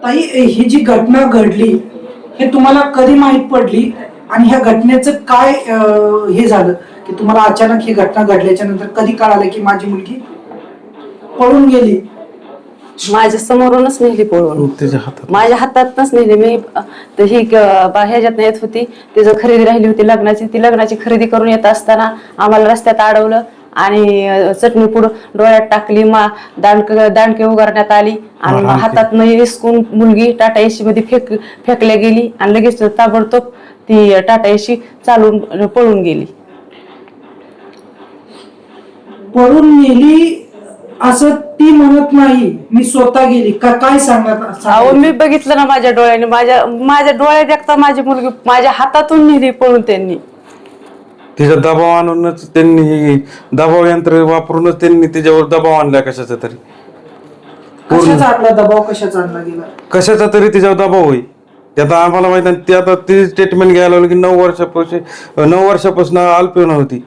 ताई, ही जी घटना घडली हे तुम्हाला कधी माहित पडली आणि ह्या घटनेचं काय हे झालं की तुम्हाला अचानक ही घटना घडल्याच्या नंतर कधी कळालं की माझी मुलगी पळून गेली? माझ्या समोरूनच नेली पळून, माझ्या हातातच नेली. मी ही ह्याच्यात येत होती, तिचं खरेदी राहिली होती लग्नाची. ती लग्नाची खरेदी करून येत असताना आम्हाला रस्त्यात अडवलं आणि चटणी पुढं डोळ्यात टाकली. दांडके उगारण्यात आली आणि हातात हिसकून मुलगी टाटा एसी मध्ये फेकल्या गेली आणि लगेच ताबडतोब ती टाटा एसी चालून पळून गेली. पळून गेली असं ती म्हणत नाही, मी स्वतः गेली का काय सांगणार? अहो, मी बघितलं ना माझ्या डोळ्याने, माझ्या डोळ्यात एकता माझी मुलगी माझ्या हातातून नेली पळून. त्यांनी तिचा दबाव आणूनच, त्यांनी दबाव यंत्र वापरूनच त्यांनी तिच्यावर दबाव आणलाय कशाचा तरी. कशाचा आपला दबाव कशाचा आणला गेला? कशाचा तरी तिच्यावर दबाव होईल. ते आता आम्हाला माहित नाही. ती आता ती स्टेटमेंट घ्यायला लागली की 9 वर्षापासून अल्पवयीन होती.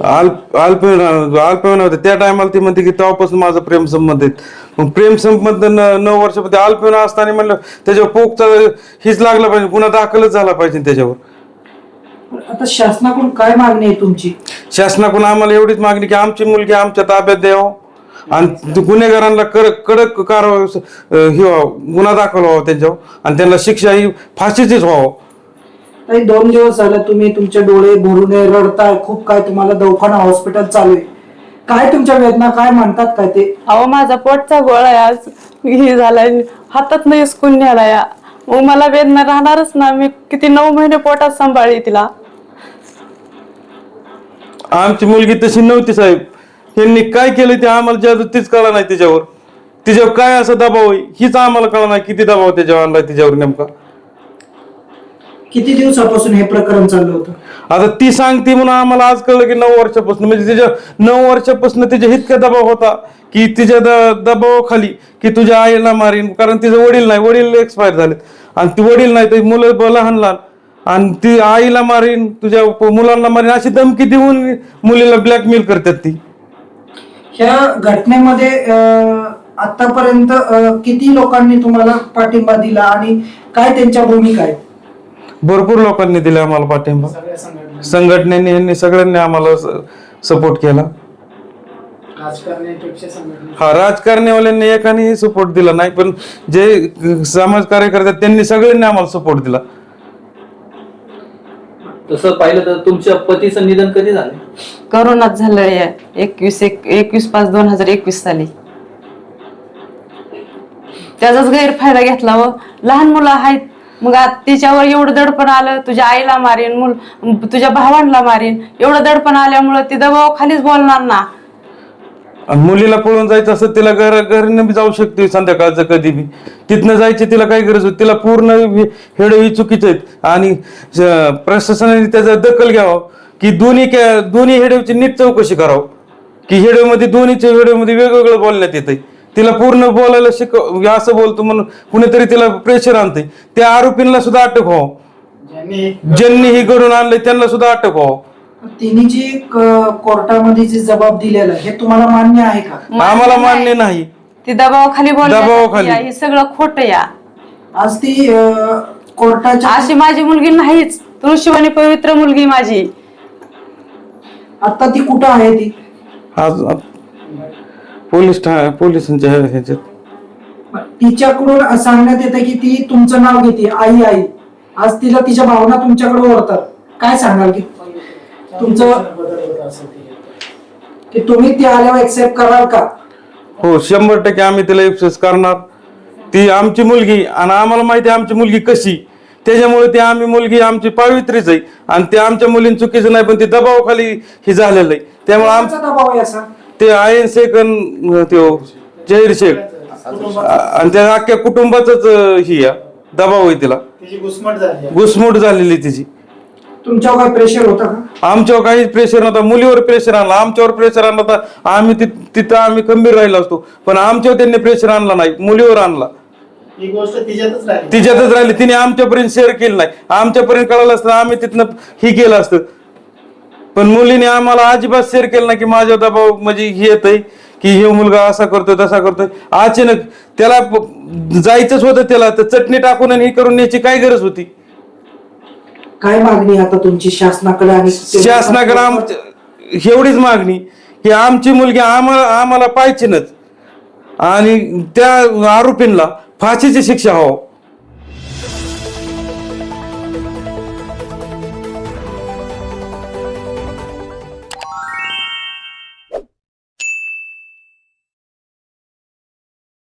अल्पवयीन होते त्या टायमाला ती म्हणते की तेव्हापासून माझा प्रेम संबंध आहेत. मग प्रेम संबंध 9 वर्षामध्ये अल्पवयीन असताना म्हणलं त्याच्यावर पोकचा हीच लागला पाहिजे, गुन्हा दाखलच झाला पाहिजे त्याच्यावर. आता शासनाकडून काय मागणी आहे तुमची? शासनाकडून आम्हाला एवढीच मागणी की आमची मुलगी आमच्या ताब्यात द्यावं आणि गुन्हेगारांना कडक कारवाई गुन्हा दाखल व्हावा त्यांच्यावर आणि त्यांना शिक्षा ही फाशीचीच व्हावं. 2 दिवस झाले तुम्ही तुमचे डोळे भरून रडताय, खूप काय तुम्हाला दवाखाना हॉस्पिटल चालू आहे. काय तुमच्या वेदना काय म्हणतात काय ते? अहो, माझा पोटचा गोळा आहे आज हे झालाय, हातात नाही हिसकून न्याला या. मग मला वेदना राहणारच ना. मी किती 9 महिने पोटात सांभाळली तिला. आमची मुलगी तशी नव्हती साहेब. यांनी काय केलं ते आम्हाला जादू तीच कळा नाही. तिच्यावर काय असा दबाव आहे हीच आम्हाला कळा नाही. किती दबाव त्याच्यावर आणलाय तिच्यावर नेमका. किती दिवसापासून हे प्रकरण चाललं होतं? आता ती सांगते म्हणून आम्हाला आज कळलं की 9 वर्षापासून, म्हणजे तिच्या 9 वर्षापासून तिच्या इतका दबाव होता की तिच्या दबावाखाली की तुझ्या आईला मारीन, कारण तिचं वडील नाही, वडील एक्सपायर झालेत आणि ती वडील नाही तर मुलं लहान लहान, आणि ती आईला मारीन तुझ्या मुलांना मारीन अशी धमकी देऊन मुलीला ब्लॅकमेल करतात ती. ह्या घटनेमध्ये आतापर्यंत किती लोकांनी तुम्हाला पाठिंबा दिला आणि काय त्यांच्या भूमिका आहेत? भरपूर लोकांनी दिला आम्हाला पाठिंबा. संघटनेने यांनी सगळ्यांनी आम्हाला सपोर्ट केला. हा, राजकारण्यावाल्यांनी एकानेही सपोर्ट दिला नाही, पण जे समाज कार्य करतात त्यांनी सगळ्यांनी आम्हाला सपोर्ट दिला. तसं पाहिलं तर तुमच्या पतीचं निधन कधी झालं? करोनात झालं 21/5/2021 साली. त्याचाच गैरफायदा घेतला व लहान मुलं आहेत. मग तिच्यावर एवढं दडपण आलं, तुझ्या आईला मारीन, तुझ्या भावांना मारीन, एवढं दडपण आल्यामुळं ती दबाव खालीच बोलणार ना. मुलीला पळून जायचं असं तिला घरीनं बी जाऊ शकते संध्याकाळचं कधी बी. तिथनं जायची तिला काही गरज होती? तिला पूर्ण हेडे ही चुकीचे आहेत आणि प्रशासनाने त्याचा दखल घ्यावं की दोन्ही हेडेवची नीट चौकशी करावं की हेडेमध्ये दोन्हीच्या हेडेमध्ये वेगवेगळं बोलण्यात येतंय. तिला पूर्ण बोलायला असं बोलतो म्हणून कुणीतरी तिला प्रेशर आणते. त्या आरोपींना सुद्धा अटक व्हावं, ज्यांनी ही घडून आणलंय त्यांना सुद्धा अटक व्हावं. तिने जी कोर्टामध्ये जे जबाब दिलेला हे तुम्हाला मान्य आहे का? आम्हाला मान्य नाही. ती दबावाखाली दबावाखाली. हे सगळं खोटं या. आज ती कोर्टाच्या अशी माझी मुलगी नाहीच. तुळशीवाणी पवित्र मुलगी माझी. आता ती कुठं आहे? ती आज पोलिसांच्या ह्याच्यात. तिच्याकडून सांगण्यात येतं की ती तुमचं नाव घेते, आई आई. आज तिला तिच्या भावना तुमच्याकडे ओढतात. काय सांगाल की तुमचं की तुम्ही ती आल्यावर एक्सेप्ट कराल का? हो, 100% आम्ही तिला एक्सेस करणार. ती आमची मुलगी आणि आम्हाला माहिती आहे आमची मुलगी कशी, त्याच्यामुळे ती मुलगी आमची पावित्रीच आहे आणि ते आमच्या मुलींनी चुकीचं नाही, पण ती दबावाखाली ही झालेलं आहे. त्यामुळे आमचा दबाव आहे असा. ते आयन शेख जहीर शेख आणि त्या अख्ख्या कुटुंबाचाच ही दबाव आहे. तिला घुसमट झालेली तिची. तुमच्यावर काय प्रेशर होतं का? आमच्यावर काहीच प्रेशर नव्हता. मुलीवर प्रेशर आणला, आमच्यावर प्रेशर आणला तर आम्ही तिथं आम्ही खंबीर राहिलो असतो, पण आमच्यावर त्यांनी प्रेशर आणला नाही, मुलीवर आणला. ही गोष्ट तिच्यातच राहिली. तिने आमच्यापर्यंत शेअर केलं नाही. आमच्यापर्यंत कळालं असतं आम्ही तिथनं ही केलं असतं, पण मुलीने आम्हाला अजिबात शेअर केलं नाही की माझ्या दबाव म्हणजे हे येत आहे की हे मुलगा असा करतोय तसा करतोय. अचानक त्याला जायचंच होतं त्याला, तर चटणी टाकून आणि हे करून न्यायची काय गरज होती? काय मागणी आता तुमची शासनाकडे आणि शासनाकडे एवढीच मागणी की आमची मुलगी आम्हाला पाहिजेनच आणि त्या आरोपींना फाशीची शिक्षा व्हावं.